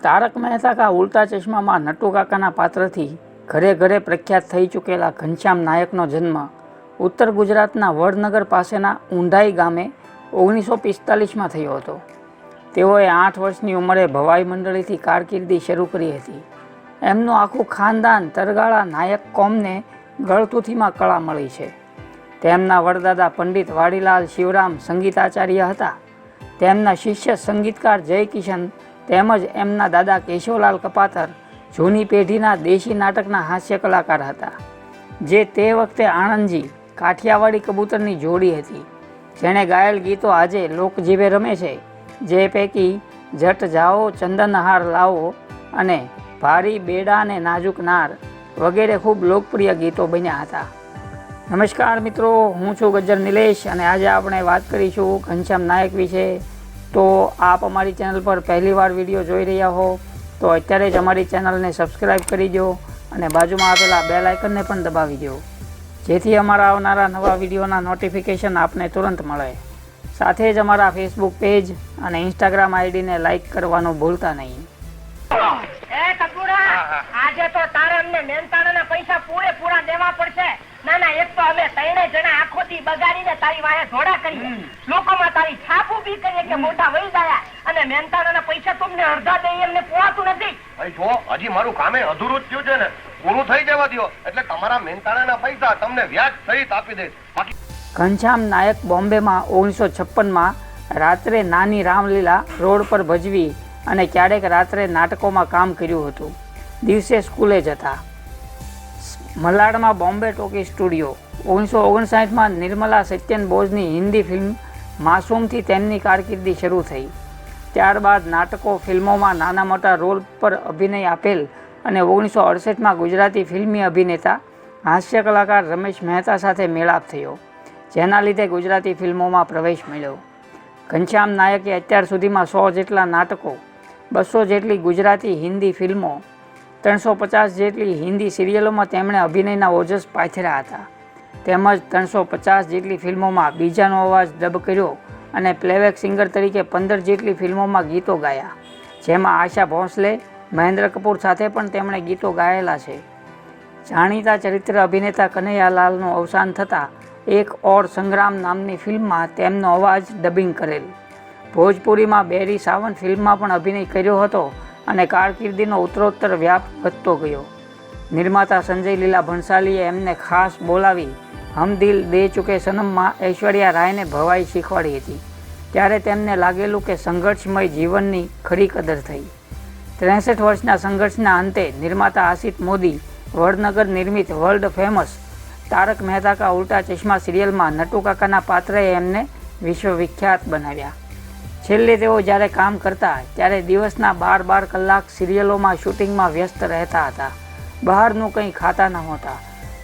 તારક મહેતા કા ઉલ્ટા ચશ્મામાં નટુ કાકાના પાત્રથી ઘરે ઘરે પ્રખ્યાત થઈ ચૂકેલા ઘનશ્યામ નાયકનો જન્મ ઉત્તર ગુજરાતના વડનગર પાસેના ઊંઢાઈ ગામે 1945માં થયો હતો. તેઓએ 8 વર્ષની ઉંમરે ભવાઈ મંડળીથી કારકિર્દી શરૂ કરી હતી. એમનું આખું ખાનદાન તરગાળા નાયક કોમને ગળતુથીમાં કળા મળી છે. તેમના વડદાદા પંડિત વાડીલાલ શિવરામ સંગીતાચાર્ય હતા. તેમના શિષ્ય સંગીતકાર જય કિશન તેમજ એમના દાદા કેશવલાલ કપાતર જૂની પેઢીના દેશી નાટકના હાસ્ય કલાકાર હતા, જે તે વખતે આણંદજી કાઠિયાવાડી કબૂતરની જોડી હતી, જેણે ગાયેલ ગીતો આજે લોકજીભે રમે છે, જે પૈકી જટ જાઓ ચંદનહાર લાવો અને ભારી બેડા અને નાજુક નાર વગેરે ખૂબ લોકપ્રિય ગીતો બન્યા હતા. નમસ્કાર મિત્રો, હું છું ગજ્જર નિલેશ અને આજે આપણે વાત કરીશું ઘનશ્યામ નાયક વિશે. તો આપ અમારી ચેનલ પર પહેલીવાર વિડીયો જોઈ રહ્યા હો તો અત્યારે જ અમારી ચેનલને સબસ્ક્રાઈબ કરી દો અને બાજુમાં આપેલા બેલ આઇકનને પણ દબાવી દો, જેથી અમારા આવનારા નવા વિડીયોના નોટિફિકેશન આપને તુરંત મળે. સાથે જ અમારા ફેસબુક પેજ અને ઇન્સ્ટાગ્રામ આઈડીને લાઈક કરવાનું ભૂલતા નહીં. આજે તો તારે અમને મહેનતાણાના પૈસા પૂરેપૂરા દેવા પડશે. ના ના, એક તો અમે ત્રણે જણા આખો દી બગાડીને તારી વાહે જોડા કરીએ, લોકોમાં તારી છાપ ઊભી કરીએ કે મોટા વહી ગયા, અને મહેનતાણાના પૈસા તમને અડધા દઈએ એમને પોવાતું નથી. ભાઈ જો, હજી મારું કામે અધૂરું જ થયું છે ને, પૂરું થઈ જવા દો એટલે તમારા મહેનતાણાના પૈસા તમને વ્યાજ સહિત આપી દઈશ. ઘનશ્યામ નાયક બોમ્બેમાં 1956માં રાત્રે નાની રામલીલા રોડ પર ભજવી અને ક્યારેક રાત્રે નાટકોમાં કામ કર્યું હતું. દિવસે સ્કૂલે જતા. મલાડમાં બોમ્બે ટોકી સ્ટુડિયો. 1959માં નિર્મલા સત્યન બોઝની હિન્દી ફિલ્મ માસૂમથી તેમની કારકિર્દી શરૂ થઈ. ત્યારબાદ નાટકો, ફિલ્મોમાં નાના મોટા રોલ પર અભિનય આપેલ અને 1968માં ગુજરાતી ફિલ્મી અભિનેતા હાસ્ય કલાકાર રમેશ મહેતા સાથે મેળાપ થયો, જેના લીધે ગુજરાતી ફિલ્મોમાં પ્રવેશ મળ્યો. ઘનશ્યામ નાયકે અત્યાર સુધીમાં 100 જેટલા નાટકો, 200 જેટલી ગુજરાતી હિન્દી ફિલ્મો, 350 જેટલી હિન્દી સિરિયલોમાં તેમણે અભિનયના ઓજસ પાથર્યા હતા. તેમજ 350 જેટલી ફિલ્મોમાં બીજાનો અવાજ ડબ કર્યો અને પ્લેબેક સિંગર તરીકે 15 જેટલી ફિલ્મોમાં ગીતો ગાયા, જેમાં આશા ભોંસલે, મહેન્દ્ર કપૂર સાથે પણ તેમણે ગીતો ગાયેલા છે. જાણીતા ચરિત્ર અભિનેતા કનૈયાલાલનું અવસાન થતાં એક ઓર સંગ્રામ નામની ફિલ્મમાં તેમનો અવાજ ડબિંગ કરેલ. ભોજપુરીમાં બેરી સાવન ફિલ્મમાં પણ અભિનય કર્યો હતો અને કારકિર્દીનો ઉત્તરોત્તર વ્યાપ વધતો ગયો. નિર્માતા સંજય લીલા ભણસાલીએ એમને ખાસ બોલાવી હમ દિલ દે ચુકે સનમમાં ઐશ્વર્યા રાયને ભવાઈ શીખવાડી હતી. ત્યારે તેમને લાગેલું કે સંઘર્ષમય જીવનની ખરી કદર થઈ. 63 વર્ષના સંઘર્ષના અંતે નિર્માતા આશિત મોદી વડનગર નિર્મિત વર્લ્ડ ફેમસ તારક મહેતા કા ઉલ્ટા ચશ્મા સિરિયલમાં નટુ કાકાના પાત્રએ એમને વિશ્વવિખ્યાત બનાવ્યા. છેલ્લે તેઓ જ્યારે કામ કરતા ત્યારે દિવસના 12 કલાક સિરિયલોમાં શૂટિંગમાં વ્યસ્ત રહેતા હતા. બહારનું કંઈ ખાતા નહોતા,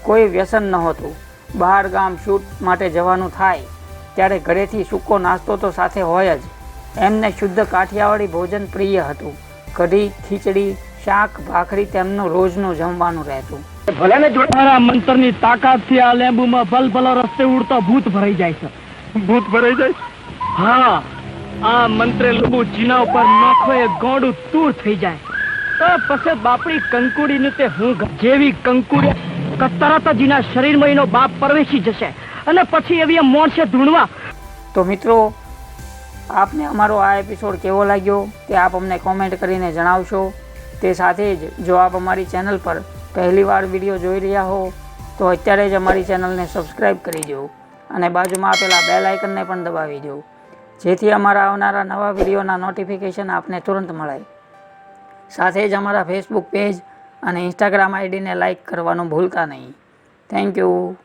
કોઈ વ્યસન નહોતું. બહાર ગામ શૂટ માટે જવાનું થાય ત્યારે ઘરેથી સૂકો નાસ્તો તો સાથે હોય જ. એમને શુદ્ધ કાઠિયાવાડી ભોજન પ્રિય હતું. કઢી, ખીચડી, શાક, ભાખરી તેમનું રોજનું જમવાનું રહેતું. ભલે ને જોડારા મંતરની તાકાતથી આ લેંબુમાં ભલભલો રસ્તે ઉડતા ભૂત ભરાઈ જાય છે. ભૂત ભરાઈ જાય? હા, આ મંત્રે લોબુ જીના ઉપર નાખો એ ગોડું તૂર થઈ જાય તો પછી બાપડી કંકુડીને તે હું જેવી કંકુડી તરત જ એના શરીરમાં એનો બાપ પ્રવેશી જશે અને પછી એવી મોણશે ધૂણવા. તો મિત્રો, આપને અમારો આ એપિસોડ કેવો લાગ્યો તે આપ અમને કોમેન્ટ કરીને જણાવશો. તે સાથે જ જો આપ અમારી ચેનલ પર પહેલીવાર વિડીયો જોઈ રહ્યા હો તો અત્યારે જ અમારી ચેનલને સબસ્ક્રાઈબ કરી દો અને બાજુમાં આપેલા બેલ આઇકનને પણ દબાવી દો, જેથી અમારા આવનારા નવા વિડીયોના નોટિફિકેશન આપને તુરંત મળે. સાથે જ અમારા ફેસબુક પેજ અને ઇન્સ્ટાગ્રામ આઈડીને લાઈક કરવાનું ભૂલતા નહીં. Thank you.